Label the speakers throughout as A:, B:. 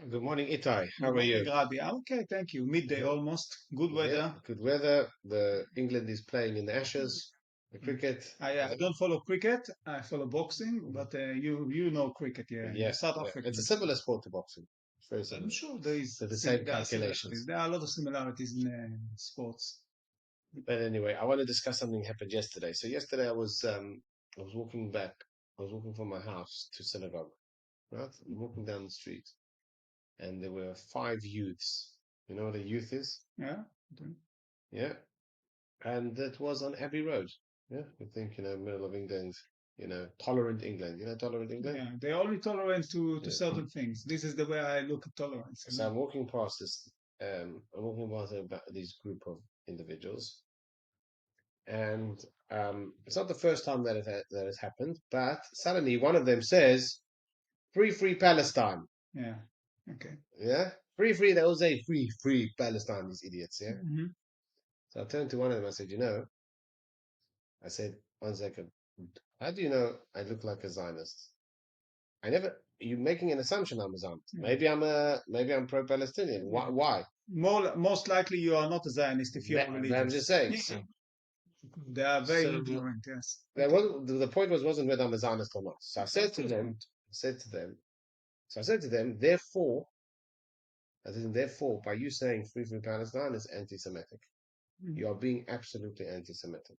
A: Good morning, Itai. How
B: Good
A: are you?
B: morning, Rabbi. I'm okay, thank you. Midday
A: Good.
B: almost. Good
A: Yeah,
B: weather.
A: good weather. The England is playing in the Ashes, the
B: Mm.
A: cricket.
B: I don't follow cricket. I follow boxing,
A: Mhm.
B: but you know cricket, yeah. You're
A: Yeah,
B: South
A: yeah. It's a
B: African.
A: similar sport to boxing. It's very
B: I'm
A: similar.
B: sure there is
A: So the same
B: there are similarities.
A: calculations.
B: There are a lot of similarities in sports.
A: But anyway, I want to discuss something happened yesterday. So yesterday I was walking back. I was walking from my house to synagogue. Right, I'm walking down the street, and there were five youths. You know what a youth is?
B: Yeah. Okay.
A: Yeah, and that was on Abbey Road. Yeah, you think, middle of England, tolerant England. You know, tolerant England?
B: Yeah, they're only tolerant to
A: Yeah.
B: certain things. This is the way I look at tolerance.
A: So I'm walking past I'm walking past these group of individuals, and it's not the first time that has happened, but suddenly one of them says, free Palestine.
B: Yeah. Okay.
A: Yeah? Free, they all say free Palestine, these idiots, yeah?
B: Hmm.
A: So I turned to one of them, I said, I said, 1 second, how do you know I look like a Zionist? You're making an assumption I'm a Zionist.
B: Yeah.
A: Maybe I'm pro-Palestinian.
B: Yeah.
A: Why?
B: Most likely you are not a Zionist if you are
A: But I'm just
B: religious.
A: saying.
B: Yeah. They are very
A: So
B: ignorant, yes.
A: that
B: Okay.
A: wasn't the point wasn't whether I'm a Zionist or not. So I said
B: That's
A: to
B: the
A: them,
B: point.
A: therefore, therefore, by you saying free Palestine is anti-Semitic.
B: Mm.
A: You are being absolutely anti-Semitic.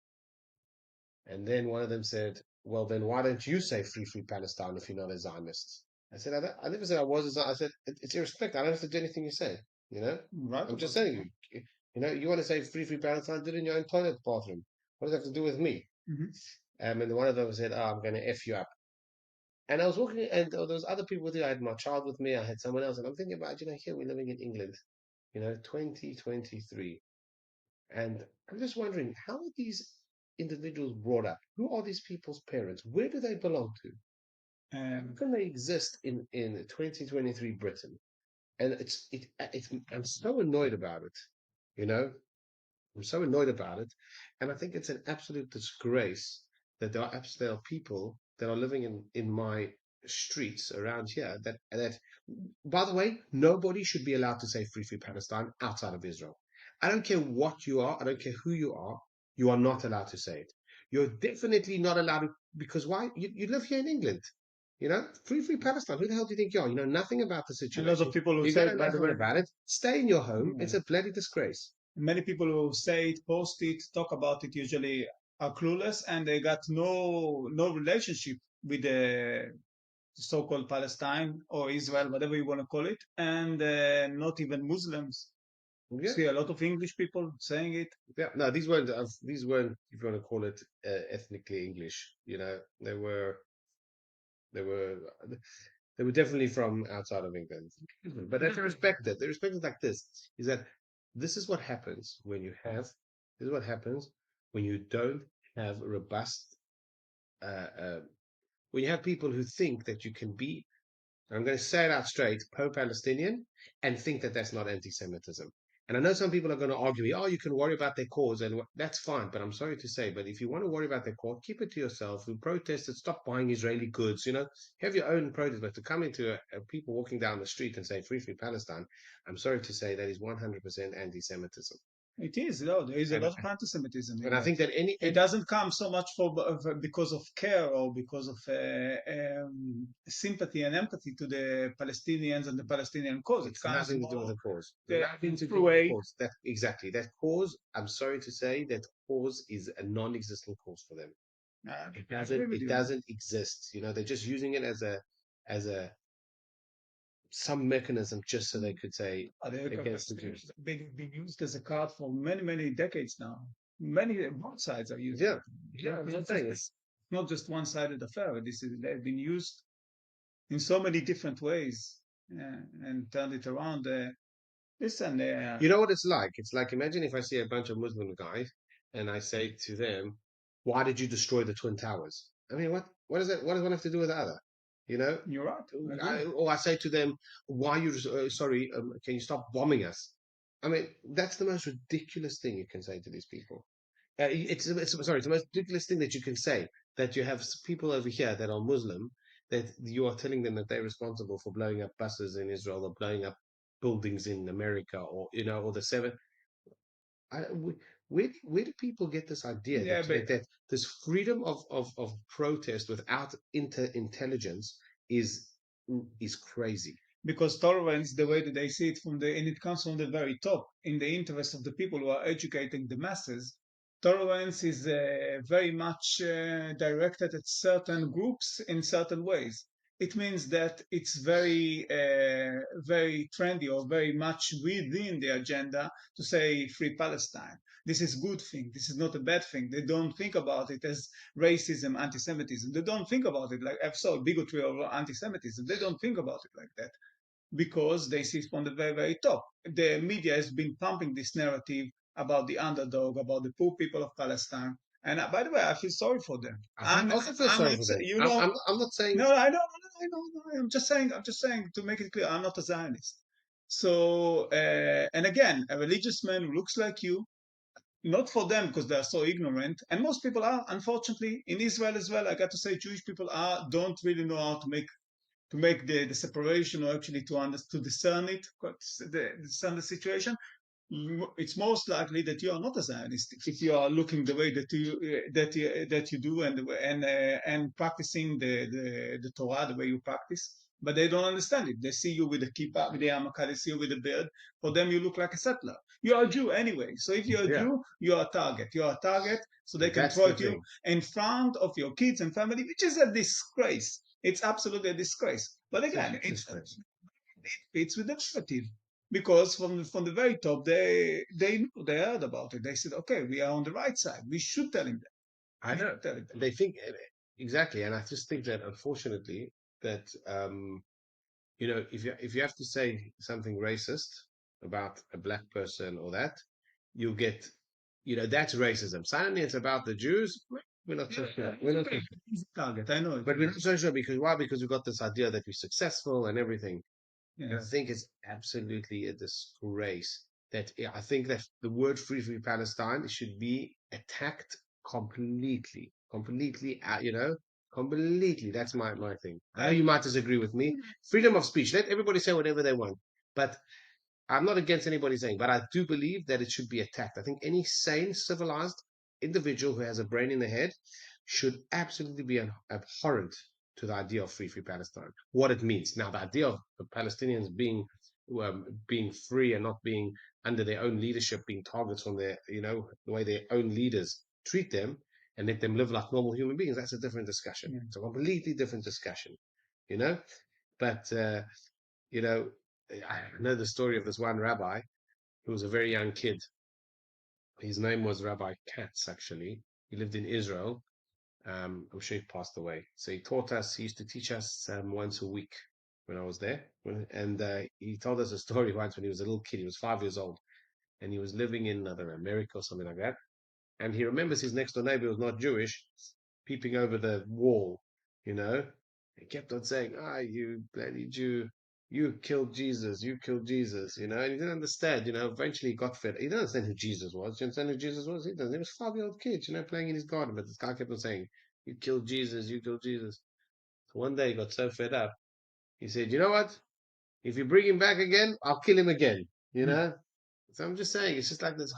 A: And then one of them said, well, then why don't you say free Palestine if you're not a Zionist? I said, I never said I was a Zionist. I said, it's irrespective. I don't have to do anything you say. You know,
B: Right
A: I'm just
B: about it.
A: saying, you want to say free Palestine, do it in your own toilet bathroom. What does that have to do with me?
B: Hmm.
A: And one of them said, oh, I'm going to F you up. And I was walking, and there was other people with you. I had my child with me. I had someone else, and I'm thinking about, here we're living in England, 2023, and I'm just wondering, how are these individuals brought up? Who are these people's parents? Where do they belong to? How
B: Um,
A: can they exist in 2023 Britain? And I'm so annoyed about it. You know, I'm so annoyed about it, and I think it's an absolute disgrace that there are people that are living in my streets around here that, by the way, nobody should be allowed to say free Palestine outside of Israel. I don't care what you are, I don't care who you are not allowed to say it. You're definitely not allowed to, because why? You live here in England. Free Palestine. Who the hell do you think you are? You know nothing about the
B: a lot of
A: situation.
B: people who
A: You
B: say
A: know
B: it, by the
A: nothing
B: way,
A: about it. Stay in your home.
B: yeah.
A: It's a bloody disgrace.
B: Many people who say it, post it, talk about it usually are clueless and they got no relationship with the so-called Palestine or Israel, whatever you want to call it, and not even Muslims.
A: Yeah,
B: See a lot of English people saying it.
A: yeah. No, these weren't. If you want to call it ethnically English, they were they were definitely from outside of England. But that's respected. They're respected like this. Is that this is what happens when you have. This is what happens when you don't have robust. Uh, when you have people who think that you can be, I'm going to say it out straight, pro-Palestinian, and think that that's not anti-Semitism. And I know some people are going to argue, oh, you can worry about their cause, and that's fine. But I'm sorry to say, but if you want to worry about their cause, keep it to yourself. Who protested, stop buying Israeli goods. Have your own protest. But to come into people walking down the street and say free Palestine, I'm sorry to say that is 100% anti-Semitism.
B: It is, no, there is a
A: And
B: lot of anti-Semitism
A: and
B: in
A: I
B: that.
A: think that
B: It doesn't come so much because of care or because of sympathy and empathy to the Palestinians and the Palestinian cause. It
A: it's
B: comes
A: nothing to do with
B: more
A: the cause. Nothing
B: in
A: to do
B: through
A: with the
B: a
A: cause. That exactly that cause. I'm sorry to say that cause is a non-existent cause for them. It
B: I
A: doesn't.
B: agree with
A: It
B: you.
A: doesn't exist. They're just using it as a some mechanism just so they could say against the Jews.
B: It's been used as a card for many, many decades now. Many both sides are using
A: Yeah,
B: it.
A: yeah. I'm not saying it's
B: Not just one-sided affair. They've been used in so many different ways and turned it around. Listen,
A: You know what it's like? It's like, imagine if I see a bunch of Muslim guys and I say to them, "Why did you destroy the Twin Towers?" I mean, what does that? What does one have to do with the other? You know?
B: you're right. I agree.
A: Or I say to them, "Why you? Sorry, can you stop bombing us?" I mean, that's the most ridiculous thing you can say to these people. It's sorry, it's the most ridiculous thing that you can say, that you have people over here that are Muslim that you are telling them that they're responsible for blowing up buses in Israel or blowing up buildings in America, or or the seven. I, where do people get this idea
B: Yeah,
A: that
B: but
A: this freedom of protest without intelligence is crazy?
B: because tolerance, the way that they see it and it comes from the very top, in the interest of the people who are educating the masses, tolerance is very much directed at certain groups in certain ways. It means that it's very trendy or very much within the agenda to say free Palestine. This is a good thing. This is not a bad thing. They don't think about it as racism, anti-Semitism. They don't think about it like bigotry or anti-Semitism. They don't think about it like that because they see from the very, very top. The media has been pumping this narrative about the underdog, about the poor people of Palestine. And by the way, I feel sorry for them.
A: I also feel sorry for them. I'm not saying.
B: No, I know, I know, I'm just saying to make it clear, I'm not a Zionist. So, and again, a religious man who looks like you, not for them because they are so ignorant, and most people are, unfortunately, in Israel as well. I got to say, Jewish people don't really know how to make the separation or actually to discern it, discern the situation. It's most likely that you are not a Zionist if you are looking the way that you do and practicing the Torah the way you practice. But they don't understand it. They see you with the kippah, with the yarmulke, they see you with the beard. For them, you look like a settler. You are a Jew anyway. So if you're a
A: Yeah,
B: Jew, you are a target. You are a target, so they can
A: that's
B: throw
A: the
B: at you
A: thing.
B: in front of your kids and family, which is a disgrace. It's absolutely a disgrace. But
A: It's a
B: again,
A: huge disgrace.
B: it fits with the narrative because from the very top they heard about it. They said, okay, we are on the right side. We should tell him that.
A: I
B: We
A: know.
B: should tell him that.
A: They think exactly, and I just think that unfortunately that if you have to say something racist about a black person or that, you'll get that's racism. Suddenly it's about the Jews. We're not so sure. We're not so sure.
B: Easy target. I know it.
A: But we're not so sure because why? Because we've got this idea that we're successful and everything. And I
B: Yes.
A: think it's absolutely a disgrace that I think that the word free Palestine should be attacked completely, completely, completely. That's my thing. I know
B: I
A: you might disagree with me. Freedom of speech. Let everybody say whatever they want. But I'm not against anybody saying, but I do believe that it should be attacked. I think any sane, civilized individual who has a brain in the head should absolutely be abhorrent to the idea of free Palestine. What it means now, the idea of the Palestinians being free and not being under their own leadership, being targets from the way their own leaders treat them and let them live like normal human beings. That's a different discussion.
B: yeah.
A: It's a completely different discussion, you know. But you know, I know the story of this one rabbi who was a very young kid. His name was Rabbi Katz, actually. He lived in Israel. I'm sure he passed away. So he used to teach us once a week when I was there. And he told us a story once when he was a little kid. He was 5 years old and he was living in either America or something like that. And he remembers his next door neighbor was not Jewish, peeping over the wall, you know. He kept on saying, you bloody Jew, you killed Jesus, you killed Jesus, and he didn't understand, eventually he got fed. He didn't understand who Jesus was. Do you understand who Jesus was? He doesn't. He was a 5-year-old kid, playing in his garden, but this guy kept on saying, you killed Jesus, you killed Jesus. So one day he got so fed up, he said, you know what? If you bring him back again, I'll kill him again, you
B: Hmm.
A: know? So I'm just saying, it's just like this.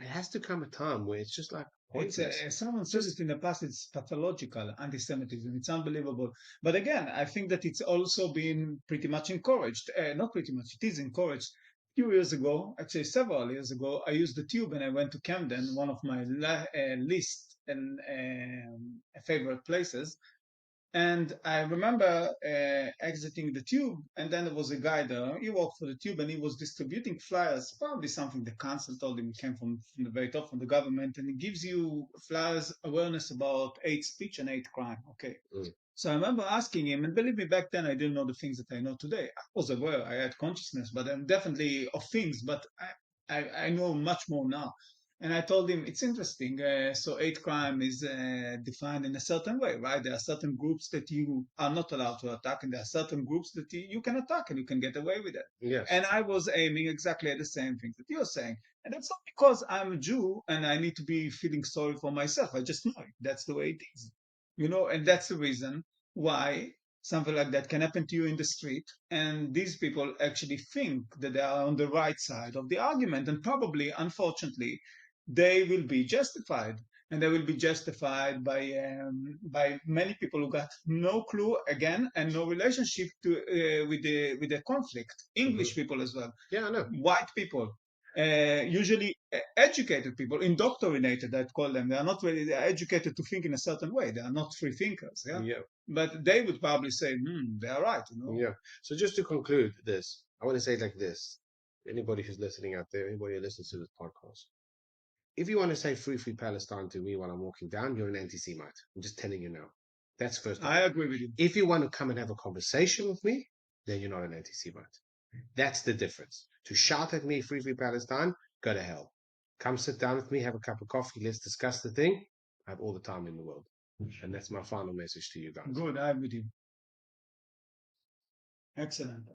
A: It has to come a time where it's just like
B: It's
A: pointless.
B: someone said it
A: Just
B: in the past. It's pathological anti-Semitism. It's unbelievable. But again, I think that it's also been pretty much encouraged. Not pretty much. It is encouraged. A few years ago, actually several years ago, I used the tube and I went to Camden, one of my least and favorite places. And I remember exiting the tube, and then there was a guy there. He worked for the tube, and he was distributing flyers. Probably something the council told him came from the very top, from the government, and it gives you flyers awareness about hate speech and hate crime. Okay.
A: mm,
B: So I remember asking him, and believe me, back then I didn't know the things that I know today. I was aware, I had consciousness, but I'm definitely of things, but I know much more now. And I told him, it's interesting. So hate crime is defined in a certain way, right? There are certain groups that you are not allowed to attack, and there are certain groups that you can attack and you can get away with it.
A: yes.
B: And I was aiming exactly at the same thing that you're saying. And that's not because I'm a Jew and I need to be feeling sorry for myself. I just know it. That's the way it is. And that's the reason. why something like that can happen to you in the street, and these people actually think that they are on the right side of the argument, and probably, unfortunately, they will be justified, and they will be justified by many people who got no clue again and no relationship to with the conflict.
A: Hmm.
B: English people as well,
A: Yeah, I know.
B: white people, usually educated people, indoctrinated, I'd call them. They are not really, they are educated to think in a certain way. They are not free thinkers. Yeah.
A: Yeah,
B: But they would probably say, they are right,
A: yeah. So just to conclude this, I want to say it like this. Anybody who's listening out there, anybody who listens to this podcast, if you want to say free Palestine to me while I'm walking down, you're an anti-Semite. I'm just telling you now. That's first of
B: I
A: all.
B: agree with you.
A: If you want to come and have a conversation with me, then you're not an anti-Semite. That's the difference. To shout at me, free Palestine, go to hell. Come sit down with me, have a cup of coffee, let's discuss the thing. I have all the time in the world. And that's my final message to you guys.
B: Good, I agree with you. Excellent.